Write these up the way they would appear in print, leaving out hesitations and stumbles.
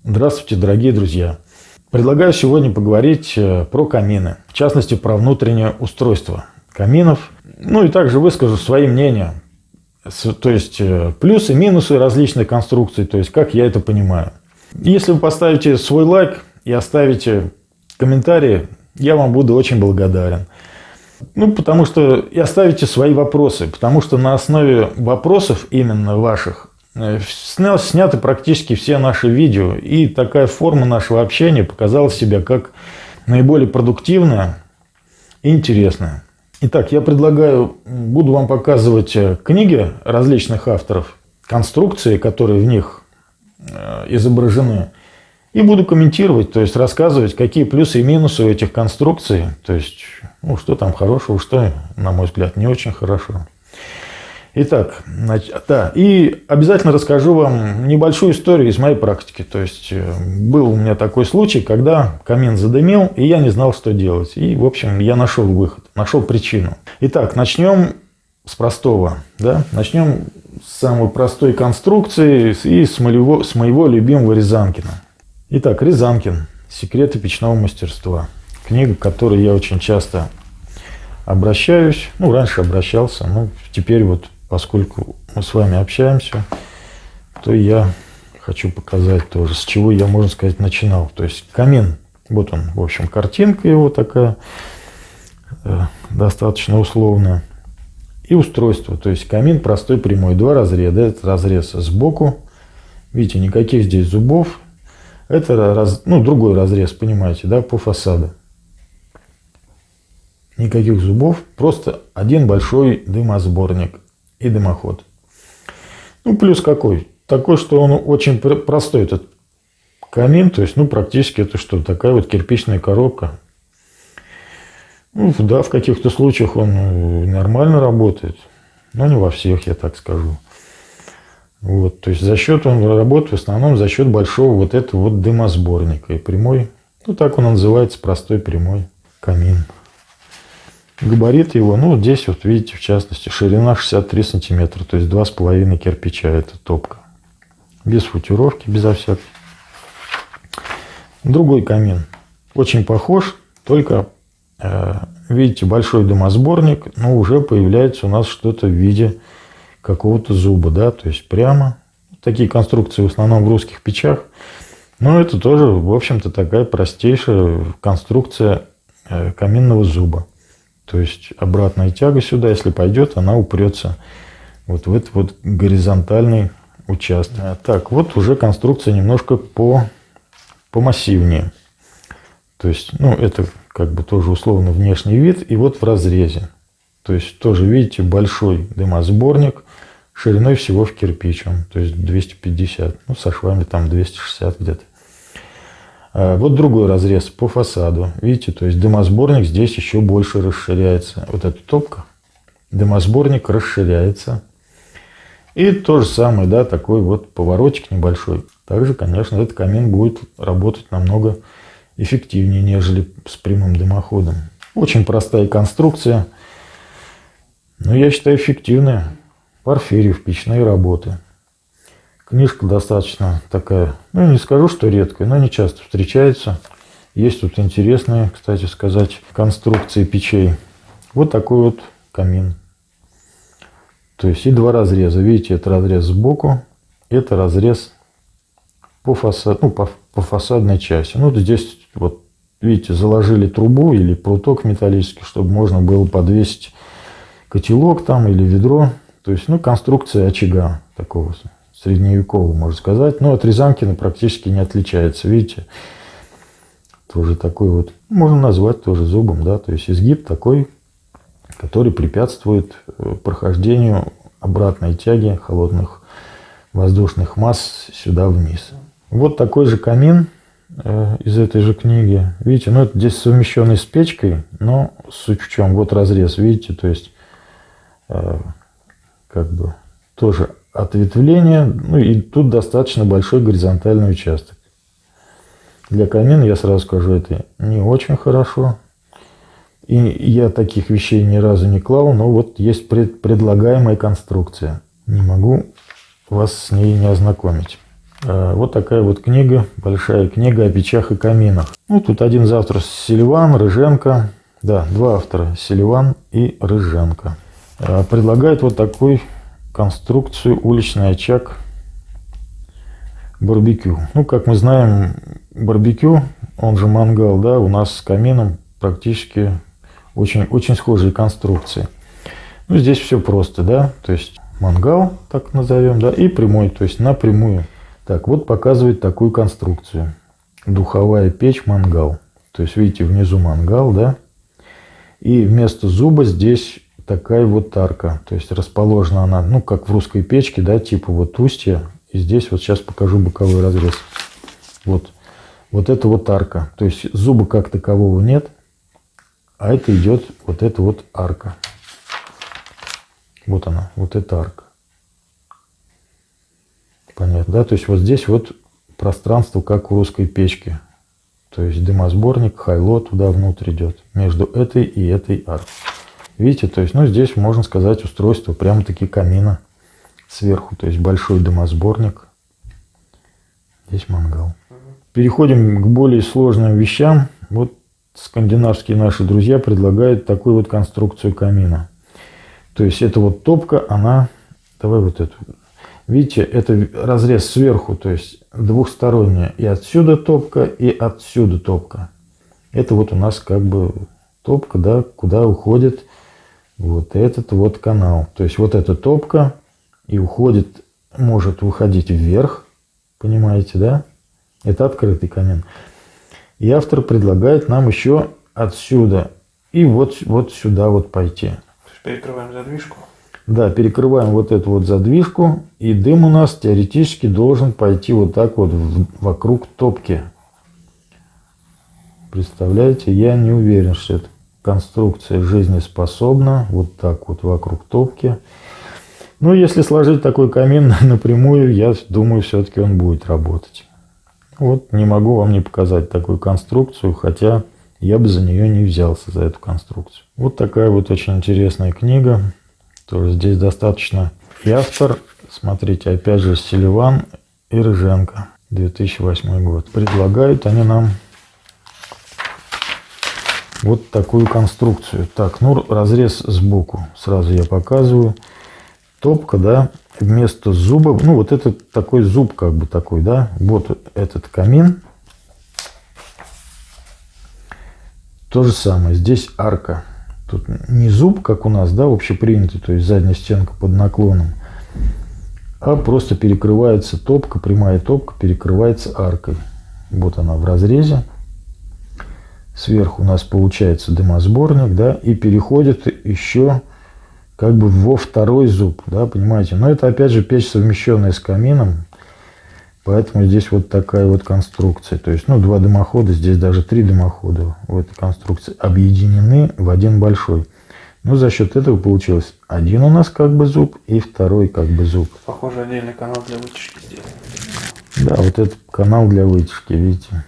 Здравствуйте, дорогие друзья! Предлагаю сегодня поговорить про камины, в частности, про внутреннее устройство каминов. Ну и также выскажу свои мнения, то есть плюсы, минусы различных конструкций, то есть как я это понимаю. Если вы поставите свой лайк и оставите комментарии, я вам буду очень благодарен. Потому что и оставите свои вопросы, потому что на основе вопросов именно ваших сняты практически все наши видео, и такая форма нашего общения показала себя как наиболее продуктивная и интересная. Итак, я буду вам показывать книги различных авторов, конструкции, которые в них изображены, и буду комментировать, то есть рассказывать, какие плюсы и минусы у этих конструкций, то есть, что там хорошего, что, на мой взгляд, не очень хорошо. Итак, и обязательно расскажу вам небольшую историю из моей практики. То есть, был у меня такой случай, когда камин задымил, и я не знал, что делать. И, в общем, я нашел выход, нашел причину. Итак, начнем с простого. Да? Начнем с самой простой конструкции и с моего любимого Рязанкина. Итак, Рязанкин. «Секреты печного мастерства». Книга, к которой я очень часто обращаюсь. Раньше обращался, но теперь поскольку мы с вами общаемся, то я хочу показать тоже, с чего я, можно сказать, начинал. То есть камин, вот он, в общем, картинка его такая, достаточно условная. И устройство, то есть камин простой прямой, два разреза. Этот разрез сбоку, видите, никаких здесь зубов. Это другой разрез, понимаете, да, по фасаду. Никаких зубов, просто один большой дымосборник и дымоход. Плюс какой? Такой, что он очень простой, этот камин. То есть, практически это что? Такая кирпичная коробка. Да, в каких-то случаях он нормально работает. Но не во всех, я так скажу. То есть, он работает в основном за счет большого этого дымосборника. И прямой, так он называется, простой прямой камин. Габарит его, здесь видите, в частности, ширина 63 сантиметра, то есть 2,5 кирпича, это топка. Без футировки, безо всякой. Другой камин очень похож, только, видите, большой дымосборник, но уже появляется у нас что-то в виде какого-то зуба, да, то есть прямо. Такие конструкции в основном в русских печах, но это тоже, в общем-то, такая простейшая конструкция каминного зуба. То есть обратная тяга сюда, если пойдет, она упрется в этот горизонтальный участок. Так, уже конструкция немножко помассивнее. То есть, это тоже условно внешний вид. И в разрезе. То есть тоже, видите, большой дымосборник шириной всего в кирпич. То есть 250, со швами там 260 где-то. Другой разрез по фасаду. Видите, то есть дымосборник здесь еще больше расширяется. Эта топка, дымосборник расширяется. И то же самое, да, такой поворотик небольшой. Также, конечно, этот камин будет работать намного эффективнее, нежели с прямым дымоходом. Очень простая конструкция, но я считаю эффективная. Порфирьев, печные работы. Книжка достаточно такая, не скажу, что редкая, но не часто встречается. Есть интересные, кстати сказать, конструкции печей. Такой камин. То есть и два разреза. Видите, это разрез сбоку, это разрез по фасадной части. Здесь, видите, заложили трубу или пруток металлический, чтобы можно было подвесить котелок там или ведро. То есть, конструкция очага такого средневекового, можно сказать. Но от Рязанкина практически не отличается. Видите, тоже такой можно назвать тоже зубом, да, то есть изгиб такой, который препятствует прохождению обратной тяги холодных воздушных масс сюда вниз. Такой же камин из этой же книги. Видите, это здесь совмещенный с печкой, но суть в чем? Разрез, видите, то есть тоже ответвление, и тут достаточно большой горизонтальный участок. Для камина, я сразу скажу, это не очень хорошо. И я таких вещей ни разу не клал, но есть предлагаемая конструкция. Не могу вас с ней не ознакомить. Вот такая вот книга, большая книга о печах и каминах. Ну, тут один из авторов Селиван, Рыженко. Да, два автора, Селиван и Рыженко. Предлагает вот такую конструкцию уличный очаг барбекю. Ну, как мы знаем, барбекю, он же мангал, да, у нас с камином практически очень схожие конструкции. Ну, здесь все просто, да, то есть мангал, так назовем, да, и прямой, то есть напрямую. Так, вот показывает такую конструкцию. Духовая печь мангал. То есть, видите, внизу мангал, да, и вместо зуба здесь такая вот арка. То есть, расположена она, ну, как в русской печке, да, типа вот устья. И здесь вот сейчас покажу боковой разрез. Вот это вот арка. То есть, зуба как такового нет, а это идет вот эта вот арка. Вот она, вот эта арка. Понятно, да? То есть вот здесь вот пространство, как у русской печки. То есть дымосборник, хайло туда внутрь идет. Между этой и этой аркой. Видите, то есть, ну, здесь можно сказать устройство прямо-таки камина сверху. То есть большой дымосборник. Здесь мангал. Переходим к более сложным вещам. Вот скандинавские наши друзья предлагают такую вот конструкцию камина. То есть это вот топка, она... Давай вот эту... Видите, это разрез сверху, то есть двухсторонняя. И отсюда топка, и отсюда топка. Это вот у нас как бы топка, да, куда уходит вот этот вот канал. То есть вот эта топка и уходит, может выходить вверх, понимаете, да? Это открытый камин. И автор предлагает нам еще отсюда и вот сюда вот пойти. Перекрываем задвижку. Да, перекрываем вот эту вот задвижку, и дым у нас теоретически должен пойти вот так вот вокруг топки. Представляете, я не уверен, что эта конструкция жизнеспособна вот так вот вокруг топки. Но если сложить такой камин напрямую, я думаю, все-таки он будет работать. Вот не могу вам не показать такую конструкцию, хотя я бы за нее не взялся, за эту конструкцию. Вот такая вот очень интересная книга. Тоже здесь достаточно. И автор, смотрите, опять же, Селиван и Рыженко, 2008 год. Предлагают они нам вот такую конструкцию. Так, ну, разрез сбоку. Сразу я показываю. Топка, да, вместо зуба. Ну, вот это такой зуб, как бы такой, да. Вот этот камин. То же самое. Здесь арка. Тут не зуб, как у нас, да, общепринятый, то есть задняя стенка под наклоном, а просто перекрывается топка, прямая топка перекрывается аркой. Вот она в разрезе. Сверху у нас получается дымосборник, да, и переходит еще как бы во второй зуб, да, понимаете. Но это опять же печь, совмещенная с камином, поэтому здесь вот такая вот конструкция. То есть, ну, два дымохода, здесь даже три дымохода в этой конструкции объединены в один большой. Ну, за счет этого получилось один у нас как бы зуб и второй как бы зуб. Похоже, отдельный канал для вытяжки сделан. Да, вот этот канал для вытяжки, видите,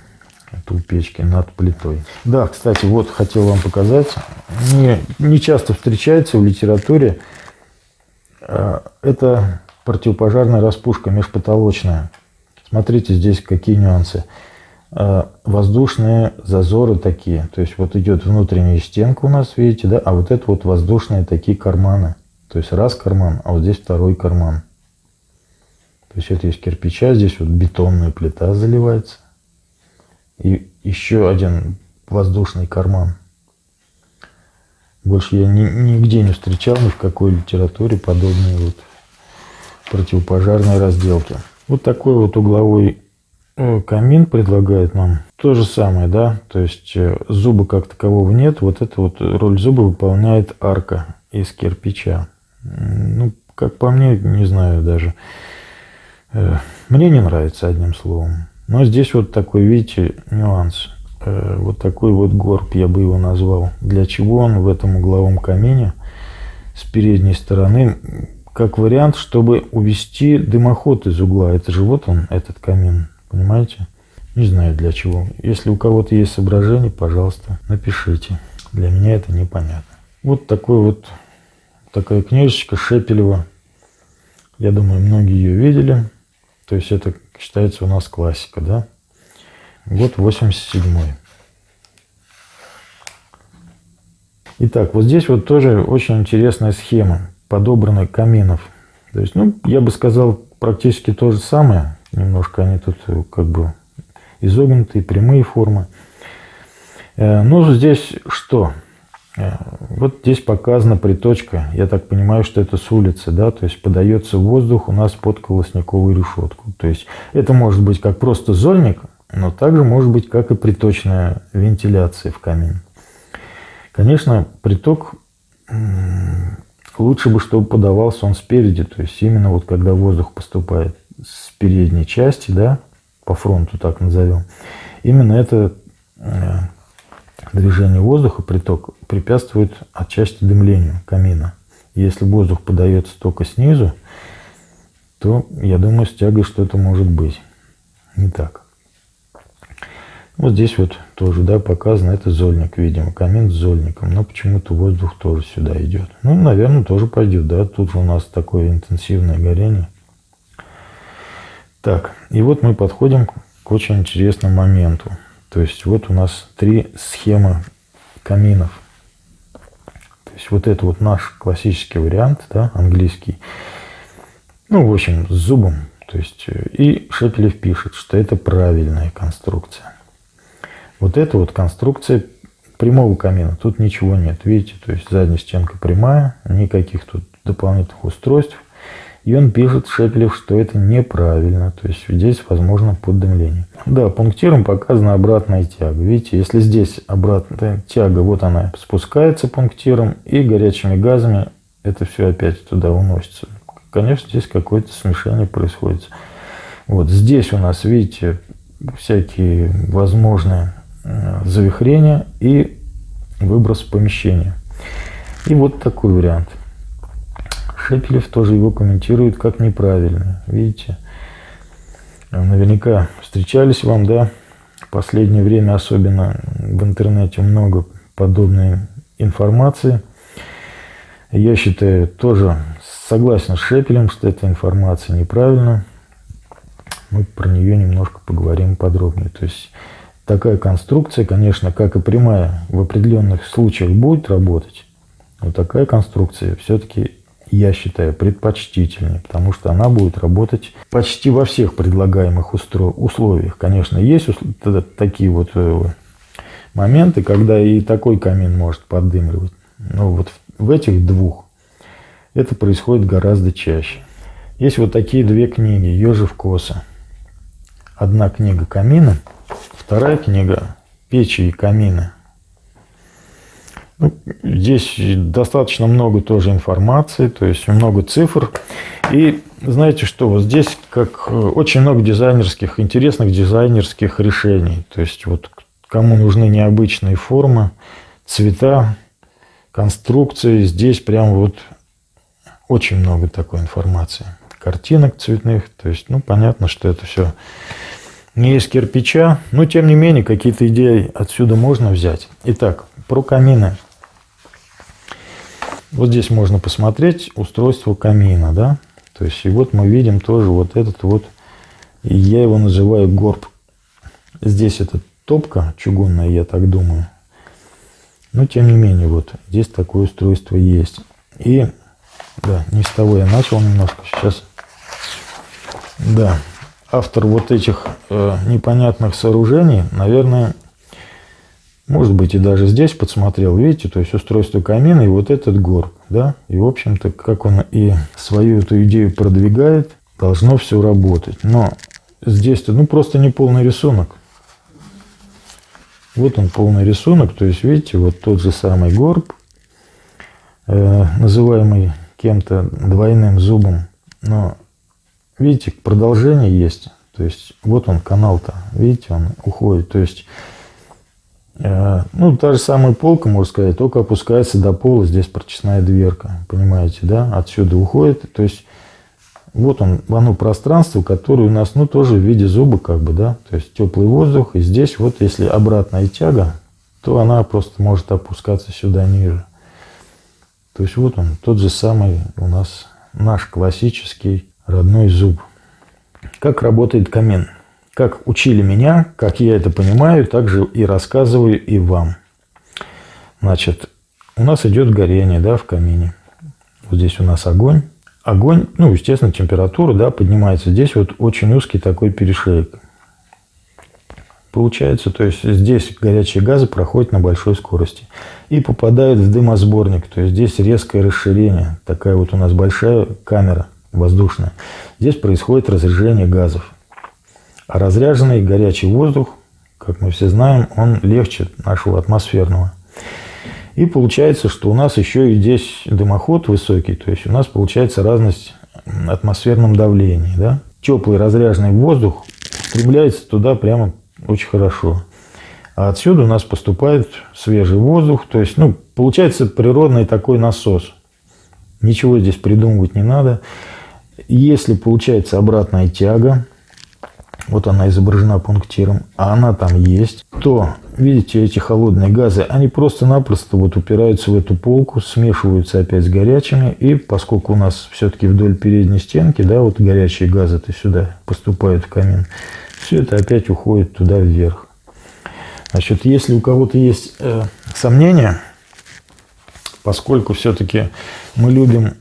это у печки над плитой. Да, кстати, вот хотел вам показать. Не часто встречается в литературе. Это противопожарная распушка межпотолочная. Смотрите, здесь какие нюансы. Воздушные зазоры такие. То есть вот идет внутренняя стенка у нас, видите, да? А вот это вот воздушные такие карманы. То есть раз карман, а вот здесь второй карман. То есть это из кирпича, здесь вот бетонная плита заливается. И еще один воздушный карман. Больше я нигде не встречал, ни в какой литературе подобные вот противопожарные разделки. Вот такой вот угловой камин предлагает нам. То же самое, да, то есть зуба как такового нет. Вот эта вот роль зуба выполняет арка из кирпича. Ну, как по мне, не знаю даже. Мне не нравится, одним словом. Но здесь вот такой, видите, нюанс. Вот такой вот горб, я бы его назвал. Для чего он в этом угловом камине с передней стороны? Как вариант, чтобы увести дымоход из угла. Это же вот он, этот камин. Понимаете? Не знаю для чего. Если у кого-то есть соображения, пожалуйста, напишите. Для меня это непонятно. Вот такая книжечка Шепелева. Я думаю, многие ее видели. То есть это считается у нас классика, да. Год 87-й. Итак, вот здесь вот тоже очень интересная схема подобранных каминов. То есть, ну, я бы сказал, практически то же самое. Немножко они тут как бы изогнутые, прямые формы. Но здесь что? Вот здесь показана приточка. Я так понимаю, что это с улицы, да, то есть подается воздух у нас под колосниковую решетку. То есть это может быть как просто зольник, но также может быть как и приточная вентиляция в камин. Конечно, приток лучше бы, чтобы подавался он спереди, то есть именно вот когда воздух поступает с передней части, да, по фронту так назовем, именно это движение воздуха, приток, препятствует отчасти дымлению камина. Если воздух подается только снизу, то, я думаю, с тягой что-то может быть не так. Вот здесь вот тоже, да, показано, это зольник, видимо, камин с зольником, но почему-то воздух тоже сюда идет. Ну, наверное, тоже пойдет, да, тут же у нас такое интенсивное горение. Так, и вот мы подходим к очень интересному моменту. То есть вот у нас 3 схемы каминов. То есть вот это вот наш классический вариант, да, английский. Ну, в общем, с зубом. То есть, и Шепелев пишет, что это правильная конструкция. Вот эта вот конструкция прямого камина. Тут ничего нет. Видите, то есть задняя стенка прямая, никаких тут дополнительных устройств. И он пишет, Шепелев, что это неправильно. То есть здесь возможно поддымление. Да, пунктиром показана обратная тяга. Видите, если здесь обратная тяга, вот она спускается пунктиром, и горячими газами это все опять туда уносится. Конечно, здесь какое-то смешение происходит. Вот здесь у нас, видите, всякие возможные завихрения и выброс помещения. И вот такой вариант. Шепелев тоже его комментирует как неправильный. Видите, наверняка встречались вам, да, в последнее время особенно в интернете много подобной информации. Я считаю, тоже согласен с Шепелем, что эта информация неправильна. Мы про нее немножко поговорим подробнее. То есть такая конструкция, конечно, как и прямая, в определенных случаях будет работать, но такая конструкция все-таки, я считаю, предпочтительнее, потому что она будет работать почти во всех предлагаемых условиях. Конечно, есть такие вот моменты, когда и такой камин может поддымливать. Но вот в этих двух это происходит гораздо чаще. Есть вот такие 2 книги «Ежев Коса». Одна книга «Камины», вторая книга «Печи и камины». Ну, здесь достаточно много тоже информации, то есть много цифр. И знаете что, вот здесь как очень много дизайнерских, интересных дизайнерских решений. То есть вот кому нужны необычные формы, цвета, конструкции, здесь прям вот очень много такой информации. Картинок цветных, то есть, ну, понятно, что это все не из кирпича, но тем не менее какие-то идеи отсюда можно взять. Итак, про камины. Вот здесь можно посмотреть устройство камина, да, то есть и вот мы видим тоже вот этот вот, я его называю горб. Здесь это топка чугунная, я так думаю, но тем не менее вот здесь такое устройство есть. И да, не с того я начал немножко, сейчас, да, автор вот этих непонятных сооружений, наверное, может быть, и даже здесь подсмотрел, видите, то есть устройство камина и вот этот горб, да, и, в общем-то, как он и свою эту идею продвигает, должно все работать. Но здесь-то, ну, просто не полный рисунок. Вот он, полный рисунок, то есть, видите, вот тот же самый горб, называемый кем-то двойным зубом, но, видите, продолжение есть, то есть, вот он, канал-то, видите, он уходит, то есть, ну, та же самая полка, можно сказать, только опускается до пола, здесь прочесная дверка, понимаете, да, отсюда уходит, то есть, вот оно пространство, которое у нас, ну, тоже в виде зуба, как бы, да, то есть, теплый воздух, и здесь вот, если обратная тяга, то она просто может опускаться сюда ниже. То есть, вот он, тот же самый у нас, наш классический родной зуб. Как работает камин? Как учили меня, как я это понимаю, так же и рассказываю и вам. Значит, у нас идет горение, да, в камине. Вот здесь у нас огонь. Огонь, ну, естественно, температура, да, поднимается. Здесь вот очень узкий такой перешеек. Получается, то есть здесь горячие газы проходят на большой скорости и попадают в дымосборник. То есть здесь резкое расширение. Такая вот у нас большая камера воздушная. Здесь происходит разряжение газов. А разряженный горячий воздух, как мы все знаем, он легче нашего атмосферного. И получается, что у нас еще и здесь дымоход высокий. То есть у нас получается разность в атмосферном давлении. Да? Теплый разряженный воздух устремляется туда прямо очень хорошо. А отсюда у нас поступает свежий воздух. То есть, ну, получается природный такой насос. Ничего здесь придумывать не надо. Если получается обратная тяга, вот она изображена пунктиром, а она там есть, то, видите, эти холодные газы, они просто-напросто вот упираются в эту полку, смешиваются опять с горячими, и поскольку у нас все-таки вдоль передней стенки, да, вот горячие газы-то сюда поступают в камин, все это опять уходит туда вверх. Значит, если у кого-то есть сомнения, поскольку все-таки мы любим,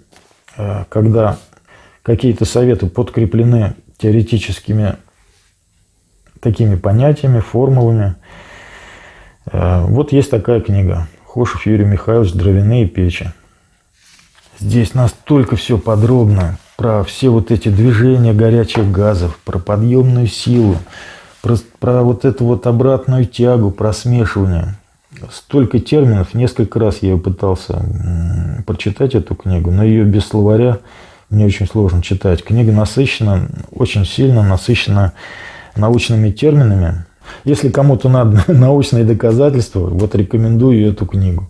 когда какие-то советы подкреплены теоретическими такими понятиями, формулами. Вот есть такая книга. Хошев Юрий Михайлович «Дровяные печи». Здесь настолько все подробно про все вот эти движения горячих газов, про подъемную силу, про вот эту вот обратную тягу, про смешивание. Столько терминов. Несколько раз я пытался прочитать эту книгу, но ее без словаря мне очень сложно читать. Книга насыщена, очень сильно насыщена научными терминами. Если кому-то надо научные доказательства, вот рекомендую эту книгу.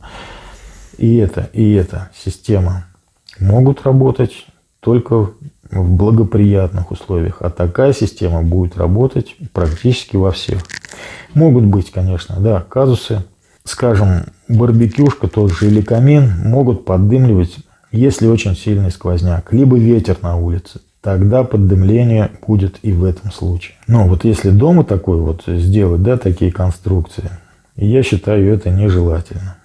И эта система могут работать только в благоприятных условиях. А такая система будет работать практически во всех. Могут быть, конечно, да, казусы. Скажем, барбекюшка тот же или камин могут поддымливать, если очень сильный сквозняк, либо ветер на улице. Тогда поддымление будет и в этом случае. Но вот если дома такой вот сделать, да, такие конструкции, я считаю это нежелательно.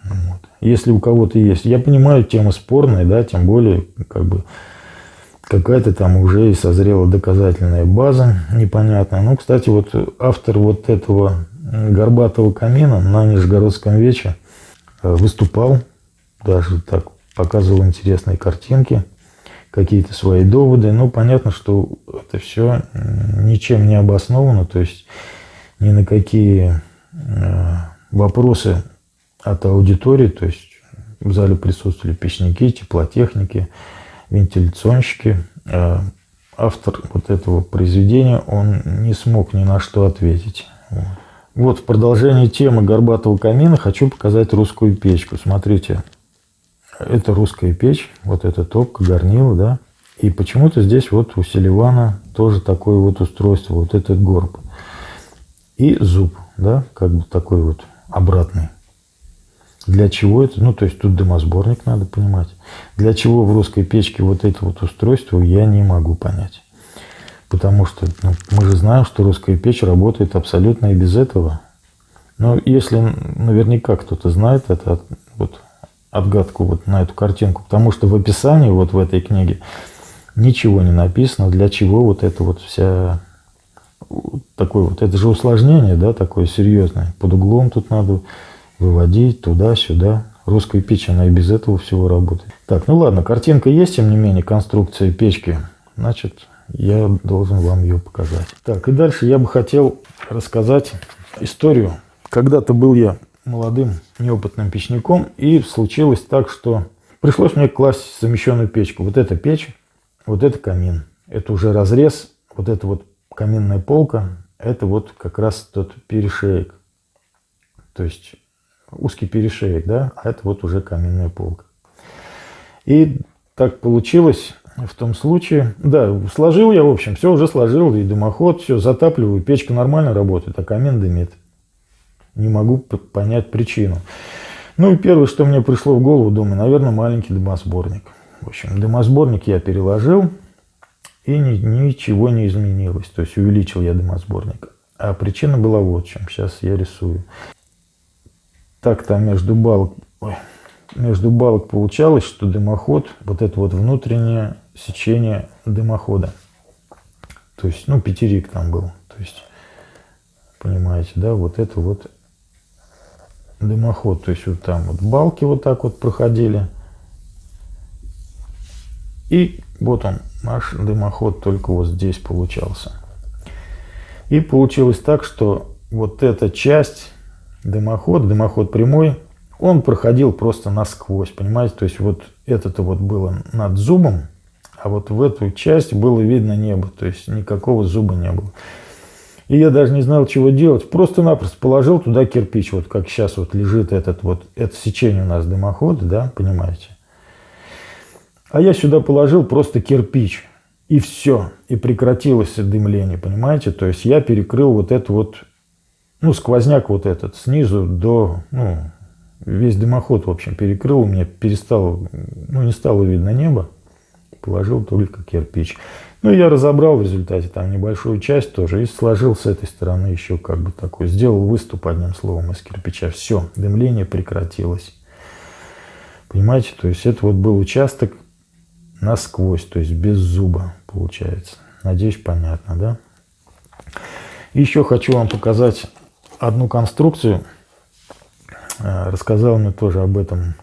Вот. Если у кого-то есть, я понимаю, тема спорная, да, тем более как бы какая-то там уже и созрела доказательная база непонятная. Ну, кстати, вот автор вот этого горбатого камина на Нижегородском вече выступал, даже так показывал интересные картинки, какие-то свои доводы. Ну, понятно, что это все ничем не обосновано, то есть ни на какие вопросы от аудитории, то есть в зале присутствовали печники, теплотехники, вентиляционщики. Автор вот этого произведения, он не смог ни на что ответить. Вот в продолжении темы горбатого камина хочу показать русскую печку. Смотрите. Это русская печь, вот эта топка, горнило, да. И почему-то здесь вот у Селивана тоже такое вот устройство, вот этот горб. И зуб, да, как бы такой вот обратный. Для чего это? Ну, то есть тут дымосборник, надо понимать. Для чего в русской печке вот это вот устройство, я не могу понять. Потому что мы же знаем, что русская печь работает абсолютно и без этого. Но если наверняка кто-то знает это, вот отгадку вот на эту картинку, потому что в описании вот в этой книге ничего не написано, для чего вот это вот вся такое вот, это же усложнение, да, такое серьезное. Под углом тут надо выводить туда-сюда. Русская печь, она и без этого всего работает. Так, ну ладно, картинка есть, тем не менее, конструкция печки. Значит, я должен вам ее показать. Так, и дальше я бы хотел рассказать историю. Когда-то был я молодым, неопытным печником, и случилось так, что пришлось мне класть замещенную печку. Вот эта печь, вот это камин. Это уже разрез, вот эта вот каминная полка, это вот как раз тот перешеек. То есть узкий перешеек, да, а это вот уже каминная полка. И так получилось в том случае, да, сложил я, в общем, все уже сложил, и дымоход, все, затапливаю, печка нормально работает, а камин дымит. Не могу понять причину. Ну и первое, что мне пришло в голову, думаю, наверное, маленький дымосборник. В общем, дымосборник я переложил, и ничего не изменилось. То есть увеличил я дымосборник. А причина была вот в чем. Сейчас я рисую. Так там между балок получалось, что дымоход, вот это вот внутреннее сечение дымохода. То есть, ну, пятерик там был. То есть, понимаете, да, вот это вот дымоход. То есть, вот там вот балки вот так вот проходили. И вот он, наш дымоход, только вот здесь получался. И получилось так, что вот эта часть дымоход прямой, он проходил просто насквозь, понимаете? То есть вот это-то вот было над зубом, а вот в эту часть было видно небо, то есть никакого зуба не было. И я даже не знал, чего делать. Просто-напросто положил туда кирпич, вот как сейчас вот лежит это сечение у нас дымохода, да, понимаете? А я сюда положил просто кирпич, и все, и прекратилось дымление, понимаете? То есть я перекрыл вот это вот, ну, сквозняк вот этот снизу до, ну, весь дымоход, в общем, перекрыл, у меня перестало, ну, не стало видно небо, положил только кирпич. Ну, я разобрал в результате там небольшую часть тоже и сложил с этой стороны еще как бы такой, сделал выступ, одним словом, из кирпича. Все, дымление прекратилось. Понимаете, то есть это вот был участок насквозь, то есть без зуба получается. Надеюсь, понятно, да? Еще хочу вам показать одну конструкцию. Рассказал мне тоже об этом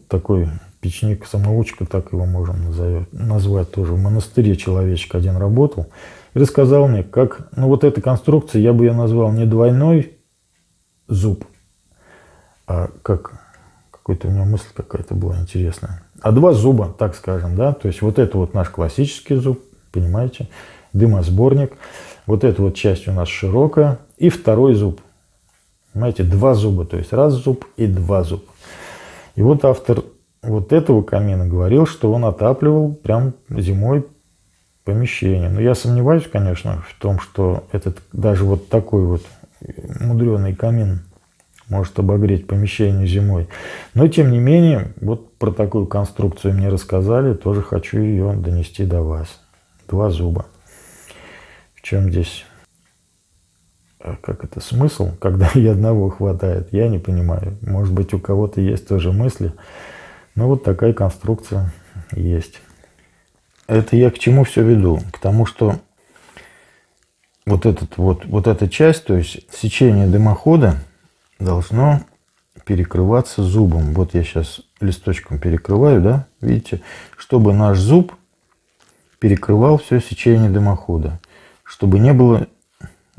такой печник-самоучка, так его можем назвать тоже. В монастыре человечек один работал. И рассказал мне, как, ну вот эта конструкция, я бы ее назвал не двойной зуб, а как, какой-то у него мысль какая-то была интересная. А два зуба, так скажем, да. То есть вот это вот наш классический зуб, понимаете, дымосборник. Вот эта вот часть у нас широкая. И второй зуб. Понимаете, два зуба, то есть раз зуб и два зуба. И вот автор вот этого камина говорил, что он отапливал прям зимой помещение. Но я сомневаюсь, конечно, в том, что этот даже вот такой вот мудреный камин может обогреть помещение зимой. Но, тем не менее, вот про такую конструкцию мне рассказали, тоже хочу ее донести до вас. Два зуба. В чем здесь... Как это смысл, когда и одного хватает, я не понимаю. Может быть, у кого-то есть тоже мысли. Но вот такая конструкция есть. Это я к чему все веду? К тому, что вот эта часть, то есть сечение дымохода, должно перекрываться зубом. Вот я сейчас листочком перекрываю, да, видите, чтобы наш зуб перекрывал все сечение дымохода. Чтобы не было...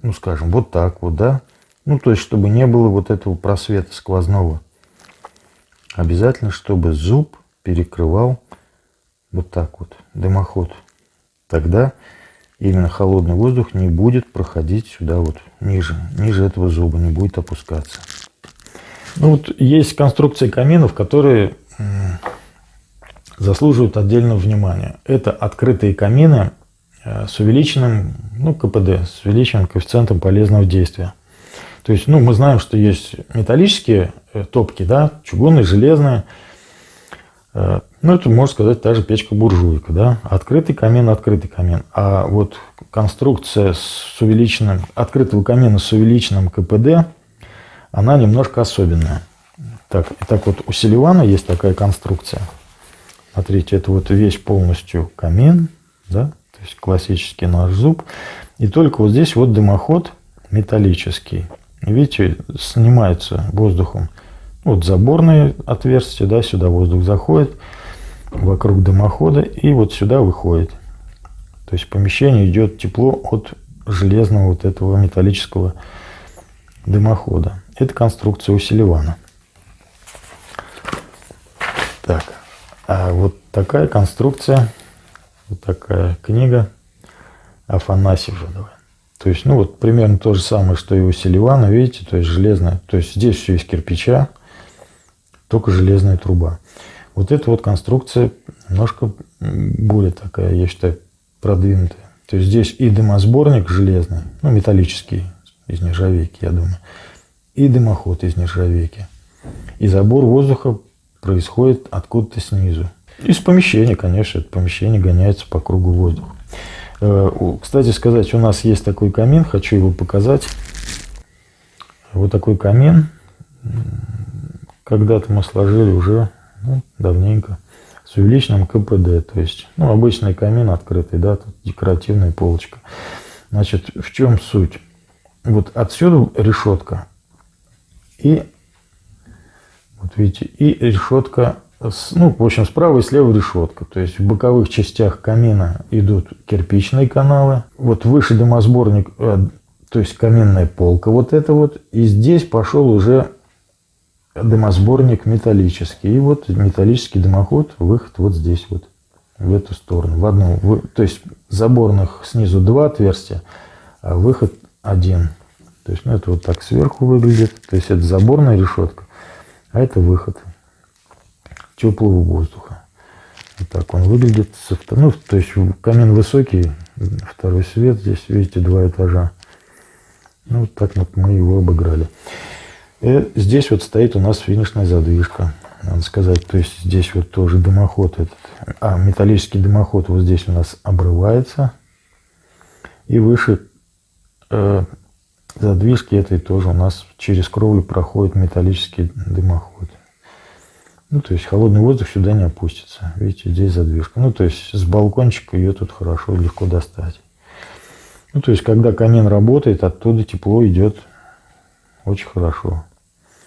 Ну, скажем, вот так вот, да. Ну, то есть, чтобы не было вот этого просвета сквозного. Обязательно, чтобы зуб перекрывал вот так вот дымоход. Тогда именно холодный воздух не будет проходить сюда вот ниже этого зуба, не будет опускаться. Ну, вот есть конструкции каминов, которые заслуживают отдельного внимания. Это открытые камины с увеличенным, ну, КПД, с увеличенным коэффициентом полезного действия. То есть, ну, мы знаем, что есть металлические топки, да, чугунные, железные. Ну, это, можно сказать, та же печка-буржуйка, да. Открытый камин. А вот конструкция с увеличенным, открытого камина с увеличенным КПД, она немножко особенная. Так вот, у Селивана есть такая конструкция. Смотрите, это вот весь полностью камин, да. То есть классический наш зуб. И только вот здесь вот дымоход металлический. Видите, снимается воздухом. Вот заборные отверстия, да, сюда воздух заходит вокруг дымохода и вот сюда выходит. То есть в помещении идет тепло от железного вот этого металлического дымохода. Это конструкция у Селивана. Так, а вот такая конструкция. Вот такая книга Афанасьева. То есть, ну вот примерно то же самое, что и у Селивана, видите, то есть железная. То есть здесь все из кирпича, только железная труба. Вот эта вот конструкция немножко более такая, я считаю, продвинутая. То есть здесь и дымосборник железный, ну металлический, из нержавейки, я думаю, и дымоход из нержавейки. И забор воздуха происходит откуда-то снизу. Из помещения, конечно, это помещение гоняется по кругу воздуха. Кстати сказать, у нас есть такой камин, хочу его показать. Вот такой камин. Когда-то мы сложили уже давненько. С увеличенным КПД. То есть, обычный камин открытый, да, тут декоративная полочка. Значит, в чем суть? Вот отсюда решетка. И, вот видите, и решетка, в общем, справа и слева решетка. То есть, в боковых частях камина идут кирпичные каналы. Вот выше дымосборник, то есть, каминная полка вот эта вот. И здесь пошел уже дымосборник металлический. И вот металлический дымоход, выход вот здесь вот, в эту сторону. В одну, то есть заборных снизу 2 отверстия, а выход 1. То есть, это вот так сверху выглядит. То есть, это заборная решетка, а это выход теплого воздуха. Вот так он выглядит. То есть, камин высокий, второй свет. Здесь, видите, 2 этажа. Вот так вот мы его обыграли. И здесь вот стоит у нас финишная задвижка, надо сказать. То есть здесь вот тоже дымоход этот, металлический дымоход вот здесь у нас обрывается. И выше задвижки этой тоже у нас через кровлю проходит металлический дымоход. То есть холодный воздух сюда не опустится. Видите, здесь задвижка. То есть с балкончика ее тут хорошо, легко достать. То есть когда камин работает, оттуда тепло идет очень хорошо.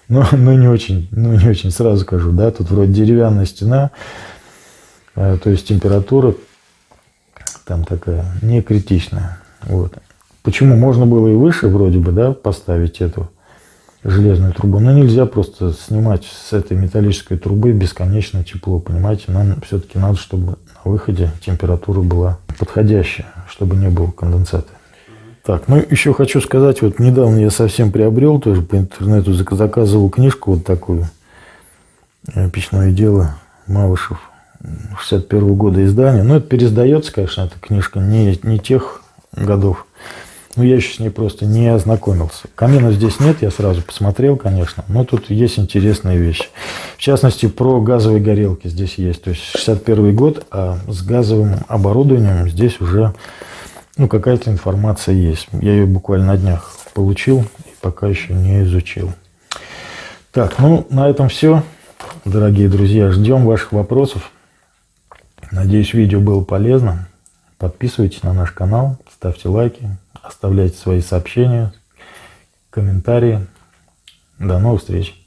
Но не очень, сразу скажу, да, тут вроде деревянная стена, то есть температура там такая не критичная. Вот. Почему можно было и выше вроде бы, да, поставить эту железную трубу, но нельзя просто снимать с этой металлической трубы бесконечно тепло, понимаете, нам все-таки надо, чтобы на выходе температура была подходящая, чтобы не было конденсата. Так, еще хочу сказать, вот недавно я совсем приобрел, тоже по интернету заказывал книжку вот такую, «Печное дело», Малышев, 61 года издания. Это переиздается, конечно, эта книжка не тех годов, но я еще с ней просто не ознакомился. Камина здесь нет, я сразу посмотрел, конечно, но тут есть интересные вещи. В частности, про газовые горелки здесь есть, то есть 61 год, а с газовым оборудованием здесь уже какая-то информация есть. Я ее буквально на днях получил и пока еще не изучил. Так, на этом все, дорогие друзья. Ждем ваших вопросов. Надеюсь, видео было полезно. Подписывайтесь на наш канал, ставьте лайки, оставляйте свои сообщения, комментарии. До новых встреч.